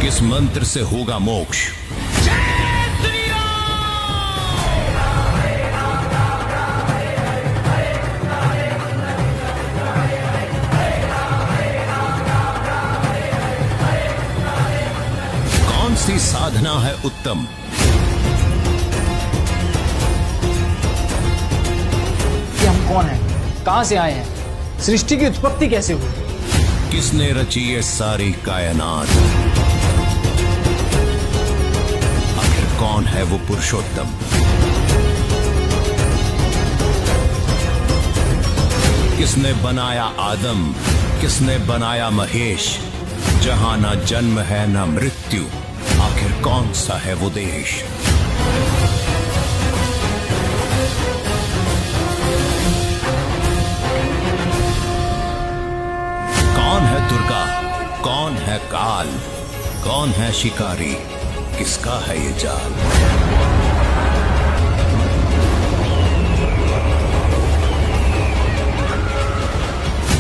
किस मंत्र से होगा मोक्ष? कौन सी साधना है उत्तम? कि हम कौन हैं, कहां से आए हैं, सृष्टि की उत्पत्ति कैसे हुई? किसने रची ये सारी कायनात? आखिर कौन है वो पुरुषोत्तम? किसने बनाया आदम, किसने बनाया महेश? जहां ना जन्म है ना मृत्यु, आखिर कौन सा है वो देश? कौन है दुर्गा, कौन है काल, कौन है शिकारी, किसका है ये जाल?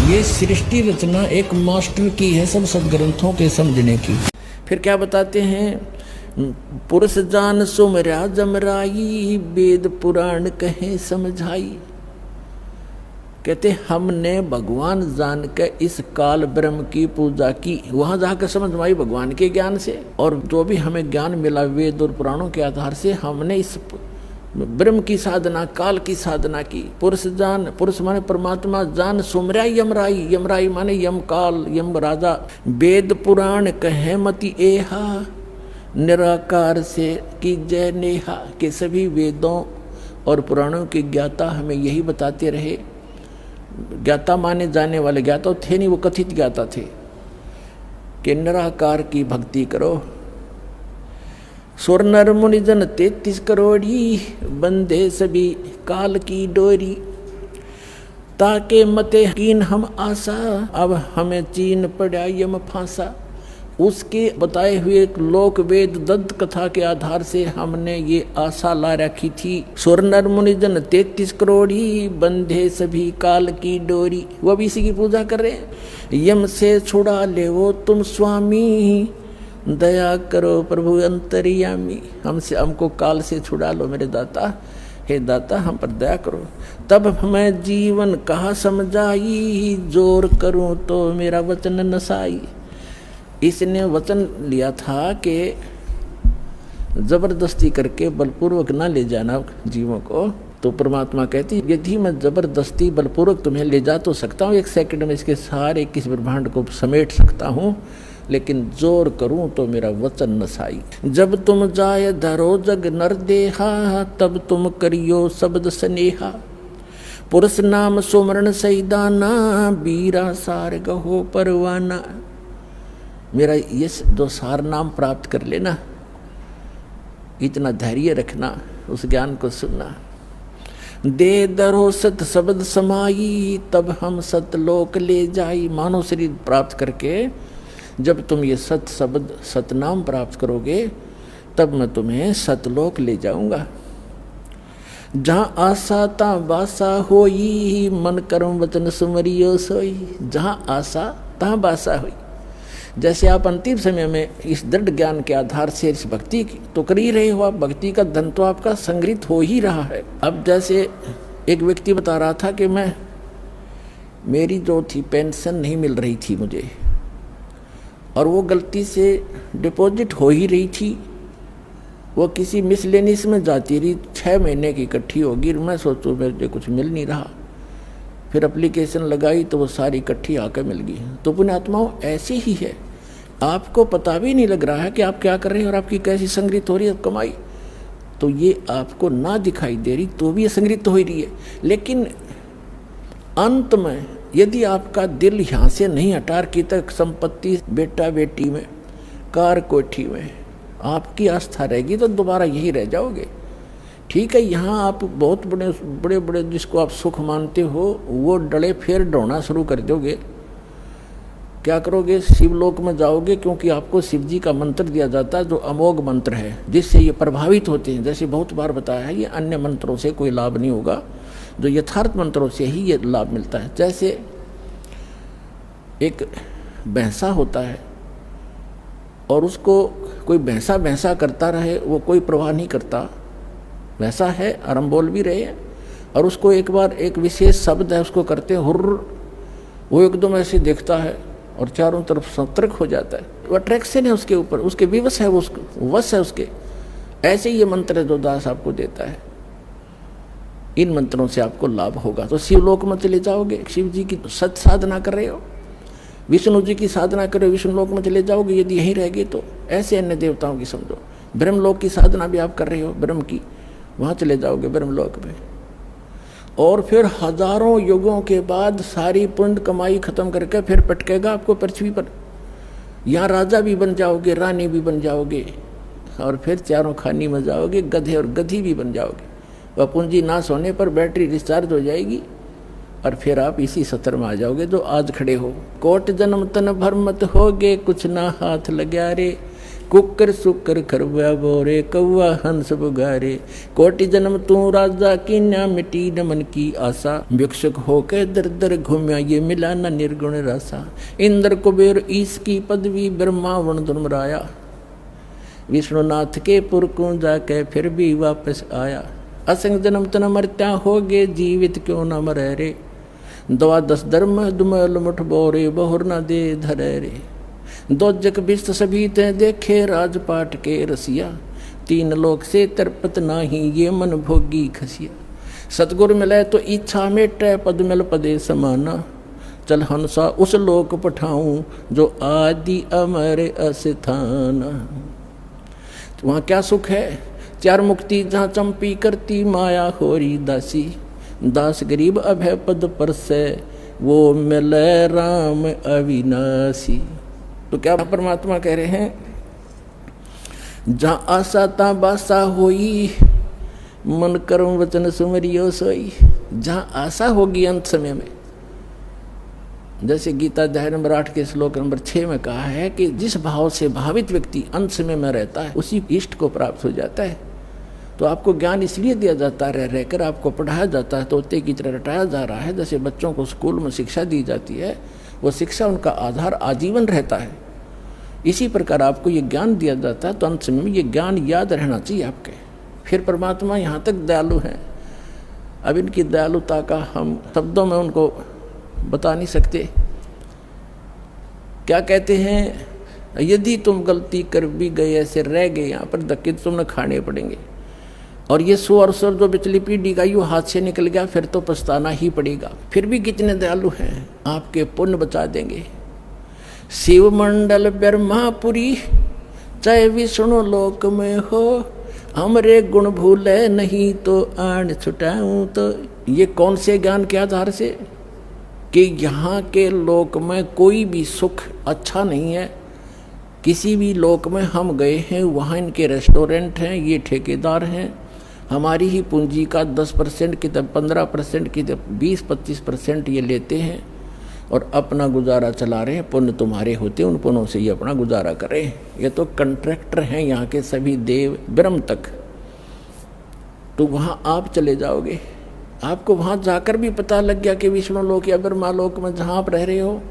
ये सृष्टि रचना एक मास्टर की है सब सदग्रंथों के समझने की। फिर क्या बताते हैं, पुरुष जान सुमरा जमराई, वेद पुराण कहे समझाई। कहते हमने भगवान जान के इस काल ब्रह्म की पूजा की, वहां जाकर समझ में आई भगवान के ज्ञान से, और जो भी हमें ज्ञान मिला वेद और पुराणों के आधार से हमने इस ब्रह्म की साधना, काल की साधना की। पुरुष जान, पुरुष माने परमात्मा, जान सुमरा यमराई, यमराई माने यम काल, यम राजा। वेद पुराण कहे मति एहा, निराकार से की जय नेहा। के सभी वेदों और पुराणों के ज्ञाता हमें यही बताते रहे। ज्ञाता माने जाने वाले, ज्ञाता थे नहीं, वो कथित ज्ञाता थे कि निराकार की भक्ति करो। सुर नर मुनि जन 33 करोड़ी, बंधे सभी काल की डोरी। ताके मते कीन हम आशा, अब हमें चीन पड़ा यम फांसा। उसके बताए हुए लोक वेद दंत कथा के आधार से हमने ये आशा ला रखी थी। सुर नर मुनि जन 33 करोड़ी, बंधे सभी काल की डोरी। वो भी इसी की पूजा कर रहे हैं। यम से छुड़ा ले वो तुम स्वामी, दया करो प्रभु अंतर्यामी। हमको काल से छुड़ा लो मेरे दाता, हे दाता हम पर दया करो। तब हमें जीवन कहा समझाई, जोर करूं तो मेरा वचन नसाई। इसने वचन लिया था कि जबरदस्ती करके बलपूर्वक ना ले जाना जीवों को। तो परमात्मा कहती यदि मैं जबरदस्ती बलपूर्वक तुम्हें ले जा तो सकता हूँ, 1 सेकंड में इसके सारे किस ब्रह्मांड को समेट सकता हूँ, लेकिन जोर करूं तो मेरा वचन नसाई। जब तुम जाए धरो जग नर देहा, तब तुम करियो शब्द स्नेहा। पुरुष नाम सुमरण सैदाना, बीरा सार गहो परवाना। मेरा ये जो सार नाम प्राप्त कर लेना, इतना धैर्य रखना, उस ज्ञान को सुनना। दे दरो सत शब्द समाई, तब हम सतलोक ले जाई। मानव शरीर प्राप्त करके जब तुम ये सत शब्द सतनाम प्राप्त करोगे, तब मैं तुम्हें सतलोक ले जाऊंगा। जहाँ आशा ता बासा होई, मन कर्म वचन सुमरियो सोई। जहाँ आशा तहाँ बासा हुई। जैसे आप अंतिम समय में इस दृढ़ ज्ञान के आधार से इस भक्ति की तो कर ही रहे हो, आप भक्ति का धन तो आपका संग्रहित हो ही रहा है। अब जैसे एक व्यक्ति बता रहा था कि मेरी जो थी पेंशन नहीं मिल रही थी मुझे, और वो गलती से डिपॉजिट हो ही रही थी, वो किसी मिसलेनियस में जाती रही, 6 महीने की इकट्ठी होगी। मैं सोचूं मेरे कुछ मिल नहीं रहा, फिर एप्लीकेशन लगाई तो वो सारी इकट्ठी आकर मिल गई। तो पुण्यात्माओं ऐसे ही है, आपको पता भी नहीं लग रहा है कि आप क्या कर रहे हैं और आपकी कैसी संग्रहित हो रही है कमाई। तो ये आपको ना दिखाई दे रही तो भी ये संग्रहित हो रही है, लेकिन अंत में यदि आपका दिल यहाँ से नहीं हटा की तक संपत्ति बेटा बेटी में, कार कोठी में आपकी आस्था रहेगी तो दोबारा यही रह जाओगे। ठीक है, यहाँ आप बहुत बड़े बड़े जिसको आप सुख मानते हो वो डले फिर ढोना शुरू कर दोगे। क्या करोगे? शिवलोक में जाओगे, क्योंकि आपको शिव जी का मंत्र दिया जाता है जो अमोघ मंत्र है, जिससे ये प्रभावित होते हैं। जैसे बहुत बार बताया है, ये अन्य मंत्रों से कोई लाभ नहीं होगा, जो यथार्थ मंत्रों से ही ये लाभ मिलता है। जैसे एक भैंसा होता है, और उसको कोई भैंसा भैंसा करता रहे, वो कोई परवाह नहीं करता। वैसा है और हम बोल भी रहे हैं। और उसको एक बार एक विशेष शब्द है उसको करते हैं हुर्र, वो एकदम ऐसे देखता है और चारों तरफ सतर्क हो जाता है। वो अट्रैक्शन है उसके ऊपर, उसके विवश है, वो वश है उसके। ऐसे ही ये मंत्र है जो दास आपको देता है। इन मंत्रों से आपको लाभ होगा। तो शिवलोक में चले जाओगे, शिव जी की सत साधना कर रहे हो, विष्णु जी की साधना कर रहे हो, विष्णु लोक में चले जाओगे। यदि यहीं रहेगी तो ऐसे अन्य देवताओं की समझो। ब्रह्मलोक की साधना भी आप कर रहे हो, ब्रह्म की, वहाँ चले जाओगे ब्रह्मलोक में। और फिर हजारों युगों के बाद सारी पुण्य कमाई खत्म करके फिर पटकेगा आपको पृथ्वी पर। यहाँ राजा भी बन जाओगे, रानी भी बन जाओगे, और फिर चारों खानी में जाओगे, गधे और गधी भी बन जाओगे। वह पूंजी नाश होने पर बैटरी डिस्चार्ज हो जाएगी और फिर आप इसी सत्र में आ जाओगे जो आज खड़े हो। कोट जन्म तन भर मत होगे, कुछ ना हाथ लग्या रे, कुकर सुकर खरबा बोरे, कौआ हंस बुगारे। कोटि जन्म तू राजा की न्या मिटी न मन की आशा, भिक्षुक होके दर दर घूम्या ये मिला न निर्गुण रासा। इंद्र कुबेर ईश की पदवी, ब्रह्मा वन दुर्मराया, विष्णुनाथ के पुर को जाके फिर भी वापस आया। असंग जन्म तन मरत्या होगे, जीवित क्यों न मरे रे, दवा दस धर्म दुमल मुठ बोरे, बहुर न दे धरे रे। दो जग बिस्त सभी ते देखे, राजपाट के रसिया, तीन लोक से तरपत नाही, ये मन भोगी खसिया। सतगुर मिले तो इच्छा मेटे, पद मिल पदे समाना, चल हंसा उस लोक पठाऊं, जो आदि अमर अस्थाना। वहाँ क्या सुख है, चार मुक्ति जहाँ चंपी करती, माया होरी दासी, दास गरीब अभय पद पर से, वो मिले राम अविनाशी। तो क्या परमात्मा कह रहे हैं, जहाँ आशा ता बासा होई, मन कर्म वचन सुमरियो सोई। जहाँ आशा होगी अंत समय में, जैसे गीता अध्याय नंबर 8 के श्लोक नंबर 6 में कहा है कि जिस भाव से भावित व्यक्ति अंत समय में रहता है, उसी इष्ट को प्राप्त हो जाता है। तो आपको ज्ञान इसलिए दिया जाता है, रह रहकर आपको पढ़ाया जाता है, तोते की तरह रटाया जा रहा है। जैसे बच्चों को स्कूल में शिक्षा दी जाती है, वो शिक्षा उनका आधार आजीवन रहता है। इसी प्रकार आपको ये ज्ञान दिया जाता है, तो अंत समय में ये ज्ञान याद रहना चाहिए आपके। फिर परमात्मा यहाँ तक दयालु हैं, अब इनकी दयालुता का हम शब्दों में उनको बता नहीं सकते। क्या कहते हैं, यदि तुम गलती कर भी गए, ऐसे रह गए यहाँ पर, धक्के तुमने खाने पड़ेंगे। और ये 100 और 100 जो पिछली पीढ़ी का यूँ हाथ से निकल गया, फिर तो पछताना ही पड़ेगा। फिर भी कितने दयालु हैं, आपके पुण्य बचा देंगे। शिव मंडल ब्रह्मापुरी, चाहे विष्णु लोक में हो, हमरे गुण भूले नहीं तो आन छुटाऊं। तो ये कौन से ज्ञान के आधार से, कि यहाँ के लोक में कोई भी सुख अच्छा नहीं है। किसी भी लोक में हम गए हैं, वहाँ इनके रेस्टोरेंट हैं, ये ठेकेदार हैं, हमारी ही पूंजी का 10% की, 15% की, 20-25% ये लेते हैं और अपना गुजारा चला रहे हैं। पुण्य तुम्हारे होते, उन पुण्यों से ये अपना गुजारा करें। ये तो कंट्रैक्टर हैं यहाँ के सभी देव ब्रह्म तक। तो वहाँ आप चले जाओगे, आपको वहाँ जाकर भी पता लग गया कि विष्णु लोक या ब्रह्मा लोक में जहाँ आप रह रहे हो,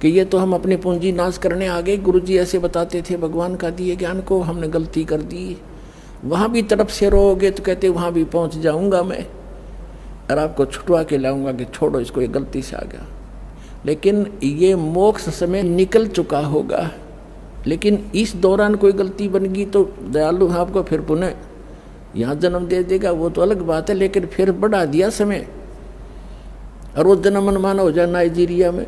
कि ये तो हम अपनी पूंजी नाश करने आ गए। गुरु जी ऐसे बताते थे, भगवान का दिए ज्ञान को हमने गलती कर दी। वहाँ भी तरफ से रोगे तो कहते वहाँ भी पहुँच जाऊँगा मैं, और आपको छुटवा के लाऊंगा कि छोड़ो इसको, ये गलती से आ गया। लेकिन ये मोक्ष समय निकल चुका होगा, लेकिन इस दौरान कोई गलती बन गई तो दयालु आपको फिर पुनः यहाँ जन्म दे देगा, वो तो अलग बात है। लेकिन फिर बढ़ा दिया समय, और वो जन्म मनमाना हो जाए नाइजीरिया में,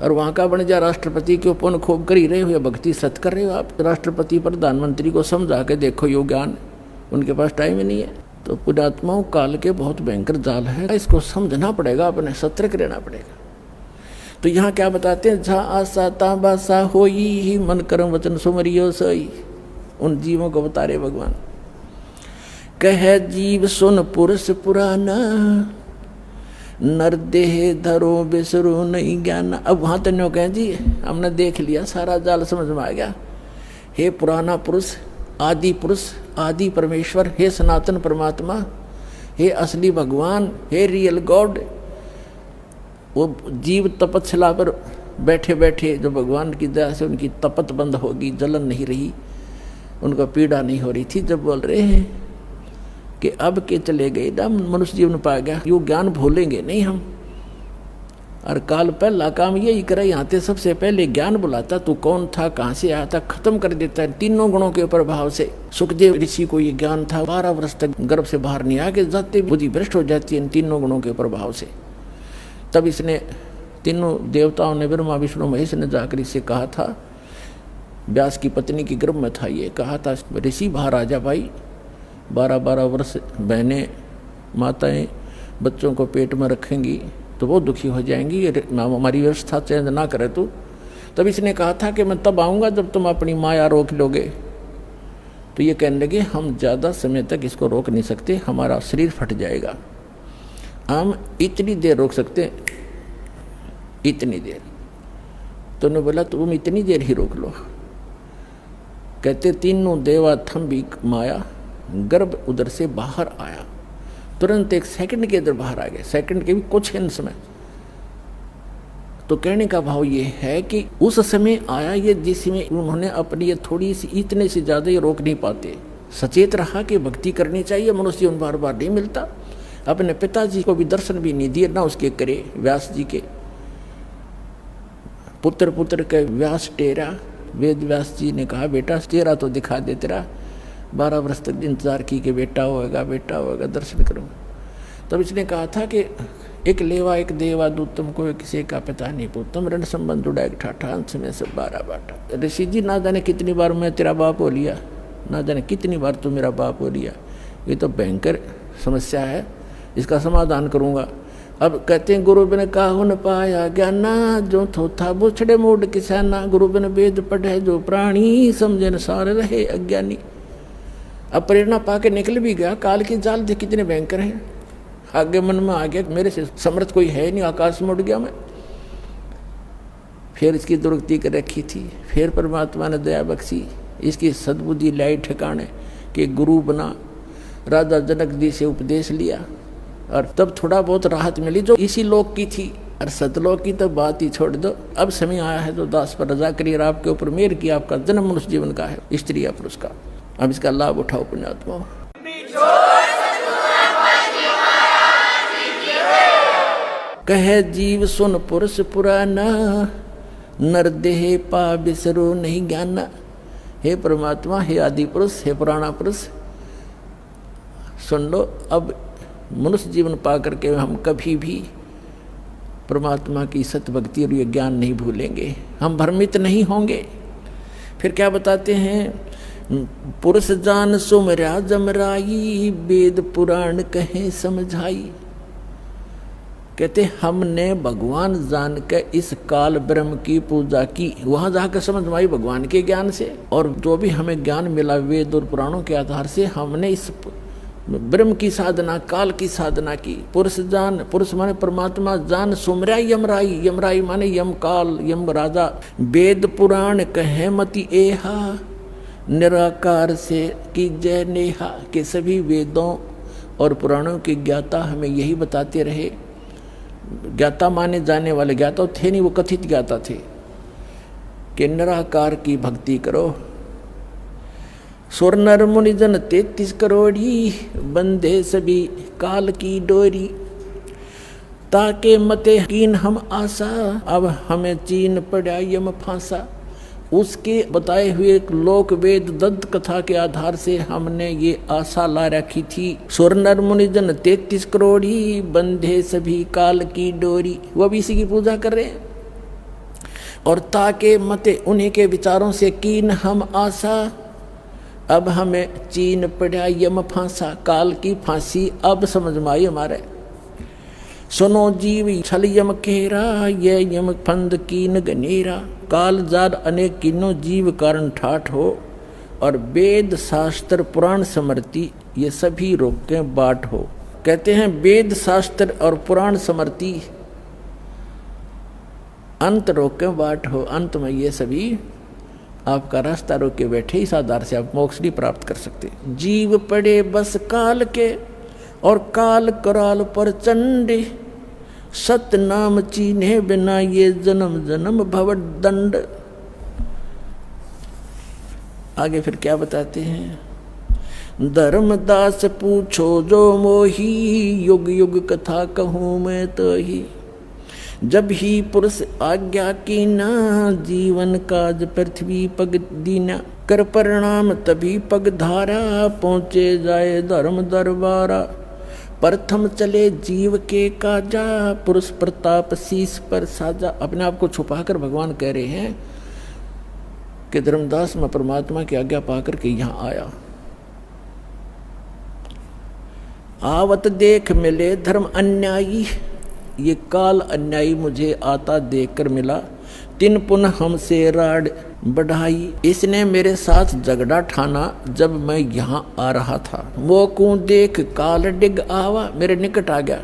और वहाँ का बन जाए राष्ट्रपति के पुण्य खूब कर ही रहे हो या भक्ति सत कर रहे हो आप। राष्ट्रपति प्रधानमंत्री को समझा के देखो, यो ज्ञान उनके पास टाइम ही नहीं है। तो पुण्यात्माओं काल के बहुत भयंकर जाल है, इसको समझना पड़ेगा, अपने सतर्क रहना पड़ेगा। तो यहाँ क्या बताते हैं, जहाँ आशा ता बासा होई, ही मन कर्म वचन सुमरियो सोई। उन जीवों को बता रहे भगवान, कह जीव सुन पुरुष पुराना, नर देह धरो बिसरो नहीं ज्ञान। अब वहाँ तो न्यों कहें जी हमने देख लिया, सारा जाल समझ में आ गया। हे पुराना पुरुष, आदि पुरुष, आदि परमेश्वर, हे सनातन परमात्मा, हे असली भगवान, हे रियल गॉड। वो जीव तपस्या पर बैठे बैठे जो भगवान की दया से उनकी तपत बंद होगी, जलन नहीं रही, उनको पीड़ा नहीं हो रही थी, जब बोल रहे हैं कि अब के चले गए ना मनुष्य जीवन पा गया, यो ज्ञान भूलेंगे नहीं हम। और काल पहला काम यही करे, यहाँ ते सबसे पहले ज्ञान बुलाता, तू कौन था, कहाँ से आया था, खत्म कर देता है तीनों गुणों के प्रभाव से। सुखदेव ऋषि को ये ज्ञान था, 12 वर्ष तक गर्भ से बाहर नहीं आके जाते बुद्धि भ्रष्ट हो जाती है इन तीनों गुणों के प्रभाव से। तब इसने तीनों देवताओं ने, ब्रह्मा विष्णु महेश ने जाकर इससे कहा था, व्यास की पत्नी की गर्भ में था, ये कहा था ऋषि बाहर आ जा भाई, 12-12 वर्ष बहनें माताएं बच्चों को पेट में रखेंगी तो वो दुखी हो जाएंगी, हमारी व्यवस्था चेंज ना करे तू। तब इसने कहा था कि मैं तब आऊँगा जब तुम अपनी माया रोक लोगे। तो ये कहने लगे हम ज़्यादा समय तक इसको रोक नहीं सकते, हमारा शरीर फट जाएगा, हम इतनी देर रोक सकते, इतनी देर। तो उन्होंने बोला तुम इतनी देर ही रोक लो। कहते तीनों देवा थम्बी माया, गर्भ उधर से बाहर आया, तुरंत 1 सेकंड के अंदर बाहर आ गए, सेकंड के भी कुछ हिंस में। तो कहने का भाव ये है कि उस समय आया ये जिसमें उन्होंने अपनी ये थोड़ी सी, इतने से ज़्यादा ये रोक नहीं पाते, सचेत रहा कि भक्ति करनी चाहिए, मनुष्य जीवन बार बार नहीं मिलता। अपने पिताजी को भी दर्शन भी नहीं दिए, ना उसके करे, व्यास जी के पुत्र के व्यास टेरा, वेद व्यास जी ने कहा बेटा तेरा तो दिखा दे, तेरा 12 वर्ष तक इंतजार की कि बेटा होएगा दर्शन करूँ। तब इसने कहा था कि एक लेवा एक देवा दूत, तुमको किसी का पता नहीं पूतम, रण संबंध जुड़ा एक ठाठा, अंश में सब 12 बाटा। ऋषि जी ना जाने कितनी बार मैं तेरा बाप हो लिया, ना जाने कितनी बार तू मेरा बाप हो लिया, ये तो भयंकर समस्या है, इसका समाधान करूँगा। अब कहते हैं गुरु बिन काहु न पाया ज्ञाना, जो थोथा बुछड़े मूड किसाना, गुरु बिन वेद पढ़े जो प्राणी, समझे न सारे रहे अज्ञानी। अब प्रेरणा पाके निकल भी गया, काल की जाल देख कितने भयंकर हैं, आगे मन में आ गया मेरे से समर्थ कोई है नहीं, आकाश में उड़ गया मैं। फिर इसकी दुर्गति कर रखी थी, फिर परमात्मा ने दया बख्शी, इसकी सद्बुद्धि लाई ठिकाने कि गुरु बना, राजा जनक जी से उपदेश लिया, और तब थोड़ा बहुत राहत मिली जो इसी लोक की थी। और सतलोक की तो बात ही छोड़ दो, अब समय आया है तो दास पर रजा करिए, आपके ऊपर मेहर की, आपका जन्म मनुष्य जीवन का है, स्त्री या पुरुष का, अब इसका लाभ उठाओ पुण्यात्मा। कहे जीव सुन पुरुष पुराना, नर देह पा बिसरो नहीं ज्ञाना। हे परमात्मा, हे आदि पुरुष, हे पुराना पुरुष, सुन लो, अब मनुष्य जीवन पा करके हम कभी भी परमात्मा की सत्य भक्ति और ये ज्ञान नहीं भूलेंगे, हम भ्रमित नहीं होंगे। फिर क्या बताते हैं, पुरुष जान सुमरा जमराई, वेद पुराण कहे समझाई। कहते हमने भगवान जान के इस काल ब्रह्म की पूजा की, वहां जाकर समझ में आई भगवान के ज्ञान से, और जो भी हमें ज्ञान मिला वेद और पुराणों के आधार से, हमने इस ब्रह्म की साधना, काल की साधना की। पुरुष जान, पुरुष माने परमात्मा, जान सुमरा यमराई, यमराई माने यम काल, यम राजा। वेद पुराण कहे मति एहा, निराकार से की जय नेहा, के सभी वेदों और पुराणों के ज्ञाता हमें यही बताते रहे। ज्ञाता माने जाने वाले, ज्ञाता थे नहीं, वो कथित ज्ञाता थे कि निराकार की भक्ति करो। सुर नर मुनि जन 33 करोड़ी, बंधे सभी काल की डोरी। ताके मते कीन हम आशा, अब हमें चीन पड़ा यम फांसा। उसके बताए हुए लोक वेद दंत कथा के आधार से हमने ये आशा ला रखी थी। सुर नर मुनि जन 33 करोड़ी, बंधे सभी काल की डोरी। वो भी इसी की पूजा कर रहे हैं। और ताके मते, उन्हीं के विचारों से कीन हम आशा, अब हमें चीन पड़ा यम फांसा, काल की फांसी अब समझ में आई हमारे। सुनो जीव छल यम केरा, ये यम फंद कीन गनेरा। काल जार अनेक किन्नो, जीव कारण ठाठ हो, और वेद शास्त्र पुराण स्मृति ये सभी रोके बाट हो। कहते हैं वेद शास्त्र और पुराण स्मृति अंत रोके बाट हो, अंत में ये सभी आपका रास्ता रोक के बैठे, इस आधार से आप मोक्ष नहीं प्राप्त कर सकते। जीव पड़े बस काल के, और काल कराल पर चंडे, सत नाम चीन्हे बिना ये जन्म जन्म भव दंड। आगे फिर क्या बताते हैं? धर्मदास पूछो जो मोही, युग युग कथा कहूँ मैं तो ही। जब ही पुरुष आज्ञा की ना, जीवन काज पृथ्वी पग दीना। कर परिणाम तभी पग धारा, पहुँचे जाए धर्म दरबारा। प्रथम चले जीव के काजा, पुरुष प्रताप शीश पर साजा। अपने आप को छुपाकर भगवान कह रहे हैं कि धर्मदास मैं परमात्मा की आज्ञा पाकर के यहाँ आया। आवत देख मिले धर्म अन्यायी, ये काल अन्यायी मुझे आता देखकर मिला। तिन पुनः हमसे राड बढ़ाई, इसने मेरे साथ झगड़ा ठाना जब मैं यहाँ आ रहा था। मोकू देख काल डिग आवा, मेरे निकट आ गया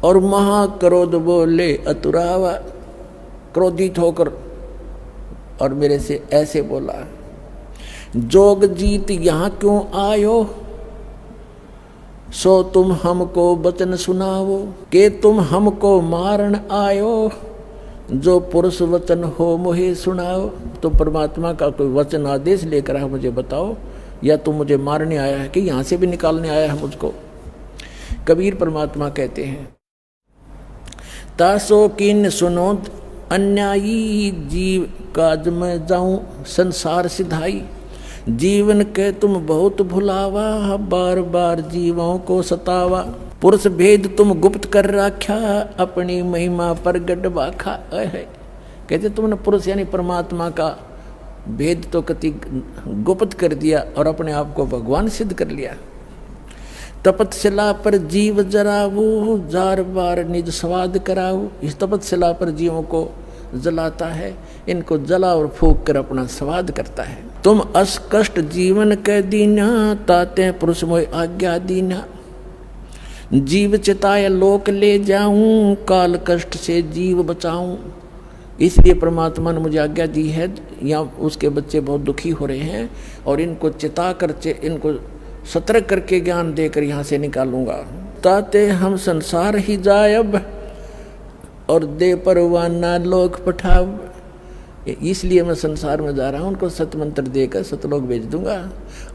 और महाक्रोध बोले अतुरावा। क्रोधित होकर और मेरे से ऐसे बोला, जोग जीत यहाँ क्यों आयो, सो तुम हमको वचन सुनाओ। के तुम हमको मारन आयो, जो पुरुष वचन हो मोहे सुनाओ। तो परमात्मा का कोई वचन आदेश लेकर है मुझे बताओ, या तुम मुझे मारने आया है कि यहाँ से भी निकालने आया है मुझको। कबीर परमात्मा कहते हैं, तासो किन सुनो अन्यायी, जीव काज में जाऊं संसार सिधाई। जीवन के तुम बहुत भुलावा, बार बार जीवों को सतावा। पुरुष भेद तुम गुप्त कर रखा, अपनी महिमा प्रगट बाखा। कहते तुमने पुरुष यानी परमात्मा का भेद तो कति गुप्त कर दिया और अपने आप को भगवान सिद्ध कर लिया। तपतशिला पर जीव जराऊ, जार बार निज स्वाद कराऊ। इस तपतशिला पर जीवों को जलाता है, इनको जला और फूक कर अपना स्वाद करता है। तुम अस कष्ट जीवन के दीना, ताते पुरुष मोय आज्ञा दीना। जीव चिताय लोक ले जाऊं, काल कष्ट से जीव बचाऊं। इसलिए परमात्मा ने मुझे आज्ञा दी है, यहाँ उसके बच्चे बहुत दुखी हो रहे हैं और इनको चिता कर इनको सतर्क करके ज्ञान देकर यहाँ से निकालूंगा। ताते हम संसार ही जायब, और दे परवाना लोक पठाव। इसलिए मैं संसार में जा रहा हूँ, उनको सतमंत्र देकर सतलोक भेज दूंगा।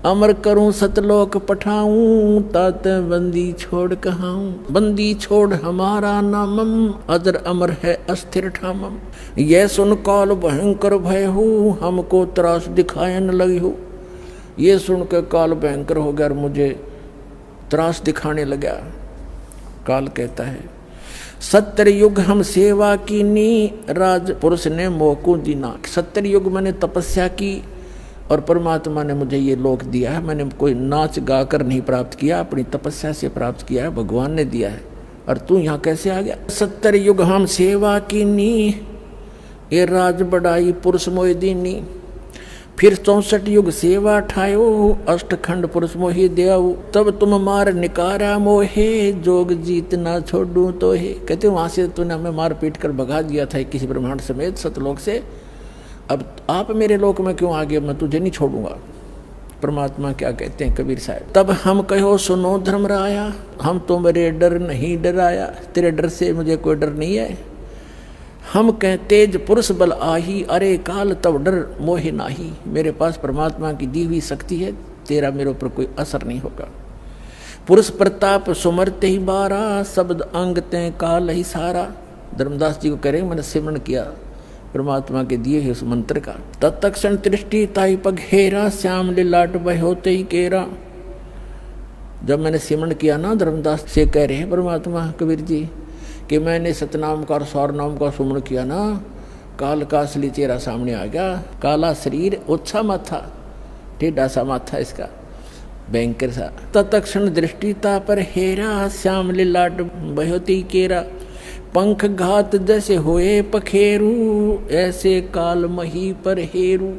अमर करूँ सतलोक पठाऊँ, ताते बंदी छोड़ कहाऊँ। बंदी छोड़ हमारा नामम, अजर अमर है अस्थिर ठामम। यह सुन काल भयंकर भय हूँ, हमको त्रास दिखाए न लगी हूँ। ये सुन के काल भयंकर हो गया और मुझे त्रास दिखाने लगा। काल कहता है, सत्तर युग हम सेवा की नी, राज पुरुष ने मोको दीना। 70 युग मैंने तपस्या की और परमात्मा ने मुझे ये लोक दिया है। मैंने कोई नाच गाकर नहीं प्राप्त किया, अपनी तपस्या से प्राप्त किया है, भगवान ने दिया है। और तू यहाँ कैसे आ गया? 70 युग हम सेवा की नी, ये राज बढ़ाई पुरुष मोहि दीनी। फिर 64 युग सेवा ठायो, अष्टखंड पुरुष मोहि देऊ। तब तुम मार निकारा मोहे, जोग जीत ना छोड़ू तो हे। कहते वहां से तूने हमें मार पीट कर भगा दिया था किसी ब्रह्मांड समेत सतलोक से। अब आप मेरे लोक में क्यों आ गए? मैं तुझे नहीं छोड़ूंगा। परमात्मा क्या कहते हैं कबीर साहब, तब हम कहो सुनो धर्मराया, हम तुम्हारे डर नहीं डराया। तेरे डर से मुझे कोई डर नहीं है। हम कह तेज पुरुष बल आही, अरे काल तब डर मोहे नाही। मेरे पास परमात्मा की दी हुई शक्ति है, तेरा मेरे ऊपर कोई असर नहीं होगा। पुरुष प्रताप सुमरते ही बारा, शब्द अंग ते काल ही सारा। धर्मदास जी को कह रहे मैंने सिमरण किया परमात्मा के दिए है उस मंत्र का। तत्क्षण दृष्टि ताई पग हेरा, श्याम लाट बह होते ही केरा। जब मैंने सिमरण किया ना, धर्मदास से कह रहे हैं परमात्मा कबीर जी कि मैंने सतनाम का और सौर नाम का सुमरण किया ना, काल का असली चेहरा सामने आ गया। काला शरीर, ओछा माथा, टेढ़ा सा माथा इसका, भयंकर सा। तत्क्षण दृष्टिता पर हेरा, श्याम लाट बहोती केरा। पंख घात जैसे होए पखेरू, ऐसे काल मही पर हेरू।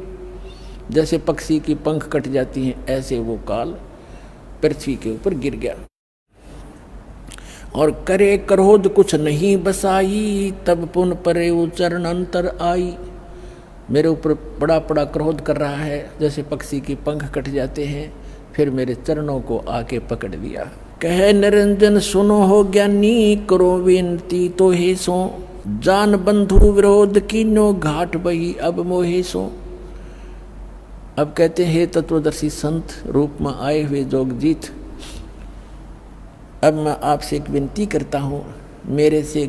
जैसे पक्षी की पंख कट जाती हैं, ऐसे वो काल पृथ्वी के ऊपर गिर गया। और करे क्रोध कुछ नहीं बसाई, तब पुन परे चरण अंतर आई। मेरे ऊपर बड़ा बड़ा क्रोध कर रहा है, जैसे पक्षी की पंख कट जाते हैं, फिर मेरे चरणों को आके पकड़ लिया। कहे निरंजन सुनो हो ज्ञानी, करो विनती तो हे सो, जान बंधु विरोध कीनो, घाट बही अब मोहे सो। अब कहते हैं हे तत्वदर्शी संत रूप में आए हुए जोगजीत, अब मैं आपसे एक विनती करता हूँ, मेरे से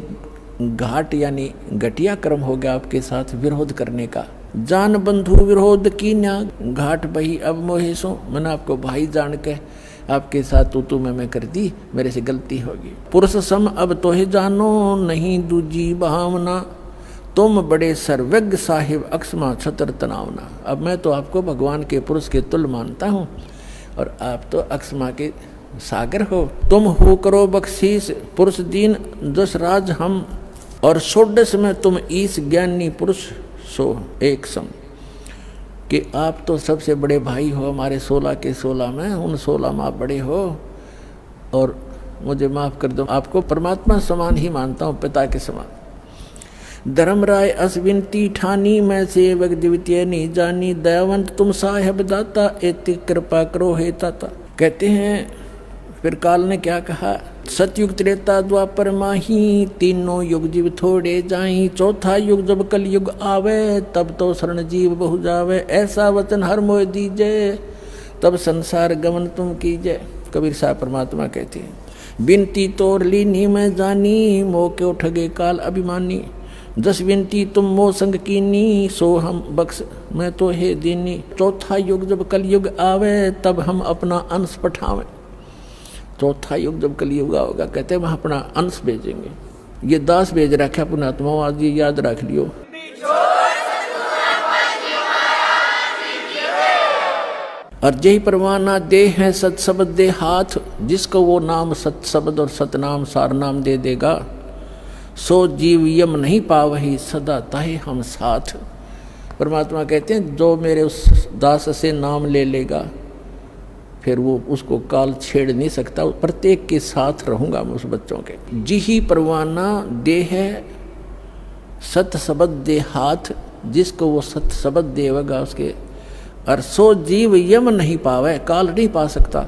घाट यानी घटिया कर्म हो गया आपके साथ विरोध करने का। जान बंधु विरोध कीना, घाट बही अब मोहे सो, मैंने आपको भाई जान के आपके साथ तू मैं कर दी, मेरे से गलती होगी। पुरुष सम अब तो ही जानो, नहीं दूजी भावना, तुम बड़े सर्वज्ञ साहिब अक्षमा छतर तनावना। अब मैं तो आपको भगवान के पुरुष के तुल्य मानता हूँ और आप तो अक्षमा के सागर हो। तुम हो करो बख्शीश पुरुष दीन दस राज हम, और षोडश में तुम ईश ज्ञानी पुरुष सो एक सम। कि आप तो सबसे बड़े भाई हो, हमारे 16 के 16 में, उन 16 में आप बड़े हो और मुझे माफ़ कर दो, आपको परमात्मा समान ही मानता हूँ, पिता के समान। धर्मराय अश्विनती ठानी, मैं सेवक द्वितीय नहीं जानी, दयावंत तुम साहेब दाता, एति कृपा करो हे ताता। कहते हैं फिर काल ने क्या कहा, सतयुग त्रेता द्वापर माही, तीनों युग जीव थोड़े जाई, चौथा युग जब कल युग आवे, तब तो शरण जीव बहु जावे, ऐसा वचन हर मोह दीजे, तब संसार गमन तुम कीजे। कबीर साहब परमात्मा कहते हैं बिनती तोर लीनी मैं जानी, मोह के उठगे काल अभिमानी, जस विनती तुम मोह संग कीनी, सो हम बख्श मैं तो हे दीनी, चौथा युग जब कल युग आवे, तब हम अपना अंश पठावें। चौथा युग जब कलयुग होगा, कहते हैं वहाँ अपना अंश भेजेंगे। ये दास भेज रखा पुणात्मा, आज ये याद रख लियो। और जय परवाना दे है सत शब्द दे हाथ, जिसको वो नाम सत शब्द और सतनाम सार नाम दे देगा, सो जीव यम नहीं पावही सदा ताहे हम साथ। परमात्मा कहते हैं जो मेरे उस दास से नाम ले लेगा, फिर वो उसको काल छेड़ नहीं सकता, प्रत्येक के साथ रहूंगा मैं उस बच्चों के। जिही परवाना दे है सत शब्द दे हाथ, जिसको वो सत शब्द देगा उसके, और सो जीव यम नहीं पावे, काल नहीं पा सकता,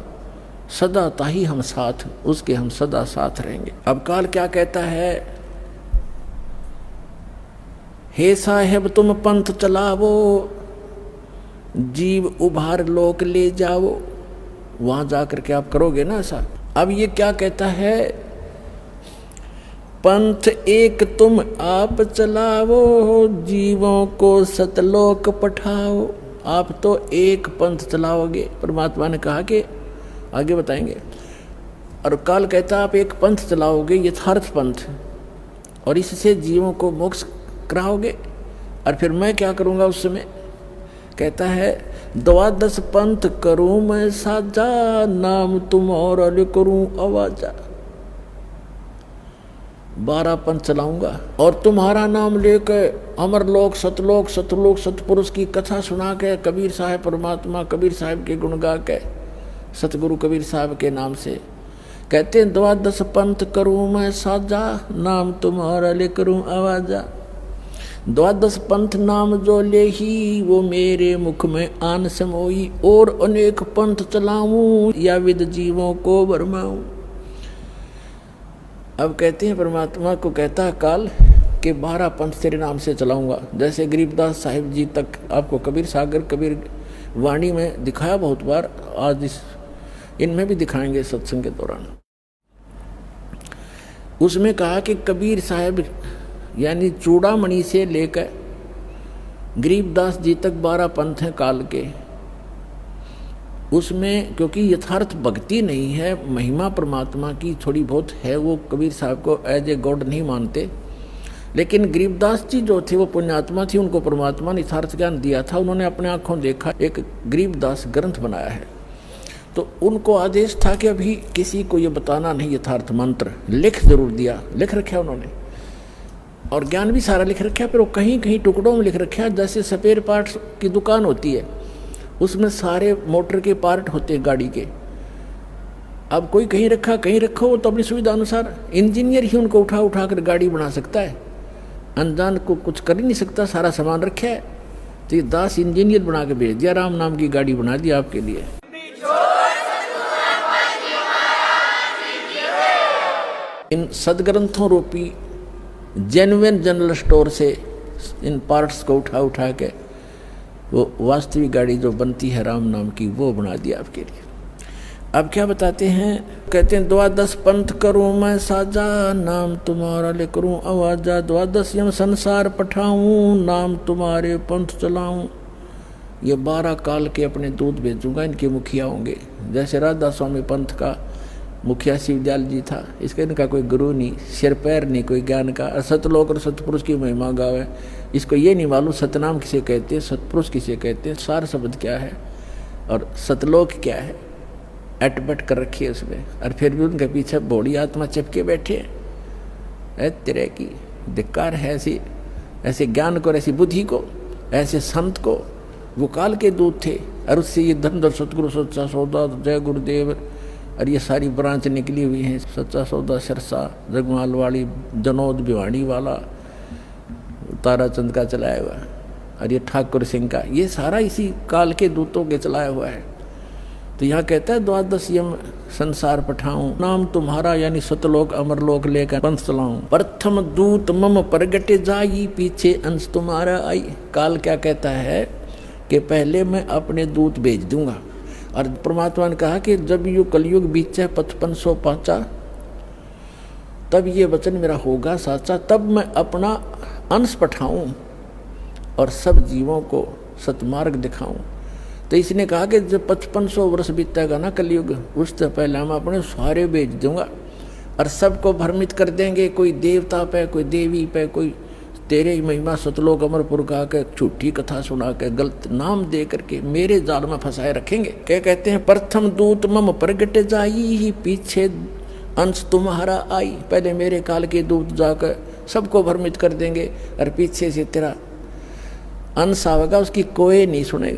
सदा ताही हम साथ, उसके हम सदा साथ रहेंगे। अब काल क्या कहता है, हे साहेब तुम पंथ चलावो, जीव उभार लोक ले जाओ। वहां जाकर के आप करोगे ना ऐसा। अब ये क्या कहता है, पंथ एक तुम आप चलाओ, जीवों को सतलोक पठाओ। आप तो एक पंथ चलाओगे, परमात्मा ने कहा कि आगे बताएंगे। और काल कहता आप एक पंथ चलाओगे, यथार्थ पंथ, और इससे जीवों को मोक्ष कराओगे। और फिर मैं क्या करूँगा उस समय, कहता है द्वादश पंथ करूं मैं साजा, नाम तुम्हारा ले करूं आवाजा। 12 पंथ चलाऊंगा और तुम्हारा नाम लेकर अमरलोक सतलोक सतलोक सतपुरुष की कथा सुना के, कबीर साहब परमात्मा कबीर साहब के गुण गा के, सतगुरु कबीर साहब के नाम से कहते हैं द्वादश पंथ करूं मैं साजा, नाम तुम्हारा ले करूं आवाजा। द्वादश पंथ नाम जो ले ही, वो मेरे मुख में आन समोई, और अनेक पंथ चलाऊं, या विद जीवों को भरमाऊं। अब कहते हैं परमात्मा को कहता काल कि 12 पंथ तेरे नाम से चलाऊंगा। जैसे गरीबदास साहिब जी तक आपको कबीर सागर कबीर वाणी में दिखाया बहुत बार, आज इनमें भी दिखाएंगे सत्संग के दौरान। उसमें कहा कि कबीर साहब यानी चूड़ामणि से लेकर गरीबदास जी तक 12 पंथ हैं काल के। उसमें क्योंकि यथार्थ भक्ति नहीं है, महिमा परमात्मा की थोड़ी बहुत है, वो कबीर साहब को एज ए गॉड नहीं मानते। लेकिन गरीबदास जी जो थे वो पुण्यात्मा थी, उनको परमात्मा ने यथार्थ ज्ञान दिया था, उन्होंने अपने आँखों देखा, एक गरीबदास ग्रंथ बनाया है। तो उनको आदेश था कि अभी किसी को ये बताना नहीं यथार्थ मंत्र, लिख जरूर दिया, लिख रखा उन्होंने, और ज्ञान भी सारा लिख रखा। फिर वो कहीं कहीं टुकड़ों में लिख रखा, जैसे स्पेयर पार्ट्स की दुकान होती है, उसमें सारे मोटर के पार्ट होते हैं गाड़ी के। अब कोई कहीं रखा कहीं रखो, तो अपनी सुविधा अनुसार इंजीनियर ही उनको उठा उठा कर गाड़ी बना सकता है, अनजान को कुछ कर ही नहीं सकता, सारा सामान रखा है। तो ये दास इंजीनियर बना के भेज दिया, राम नाम की गाड़ी बना दी आपके लिए। इन सदग्रंथों रूपी जेन्युइन जनरल स्टोर से इन पार्ट्स को उठा उठा के वो वास्तविक गाड़ी जो बनती है राम नाम की वो बना दिया आपके लिए। अब क्या बताते हैं, कहते हैं 12 पंथ करूं मैं साजा, नाम तुम्हारा ले करूं आवाजा, 12 यम संसार पठाऊं, नाम तुम्हारे पंथ चलाऊं। ये 12 काल के अपने दूत भेजूंगा, इनके मुखिया होंगे। जैसे राधा स्वामी पंथ का मुखिया शिवदयाल जी था, इसका इनका कोई गुरु नहीं, सिर पैर नहीं कोई ज्ञान का। सतलोक और सतपुरुष की महिमा गावे, इसको ये नहीं मालूम सतनाम किसे कहते हैं, सतपुरुष किसे कहते हैं, सार शब्द क्या है और सतलोक क्या है, अटपट कर रखी है उसमें। और फिर भी उनके पीछे बड़ी आत्मा चिपके बैठे है। तेरे की धिक्कार है ऐसे ज्ञान को, ऐसी बुद्धि को, ऐसे संत को। वो काल के दूत थे और उससे ये धनधर सतगुरु सच्चा सौदा, जय गुरुदेव और ये सारी ब्रांच निकली हुई हैं। सच्चा सौदा सिरसा, जगमाल वाली, जनोद भिवाड़ी वाला, ताराचंद का चलाया हुआ, और ये ठाकुर सिंह का, ये सारा इसी काल के दूतों के चलाया हुआ है। तो यहाँ कहता है 12 यम संसार पठाऊं, नाम तुम्हारा यानी सतलोक अमरलोक लेकर पंथ चलाऊं। प्रथम दूत मम प्रगटे जाई, पीछे अंश तुम्हारा आई। काल क्या कहता है कि पहले मैं अपने दूत भेज दूंगा। और परमात्मा ने कहा कि जब यू कलयुग बीचे 5500 पाचा, तब ये वचन मेरा होगा साचा, तब मैं अपना अंश पठाऊं और सब जीवों को सतमार्ग दिखाऊं। तो इसने कहा कि जब 5500 वर्ष बीतेगा ना कलयुग, उससे पहले हम अपने सारे भेज दूंगा और सबको भ्रमित कर देंगे। कोई देवता पे, कोई देवी पे, कोई तेरे ही महिमा सतलोक अमरपुर का के झूठी कथा सुना के गलत नाम दे करके मेरे जाल में फंसाए रखेंगे। क्या कहते हैं, प्रथम दूत मम प्रगट जाई, पीछे अंश तुम्हारा आई। पहले मेरे काल के दूत जाकर सबको भ्रमित कर देंगे और पीछे से तेरा अंश आवेगा, उसकी कोई नहीं सुनेगा।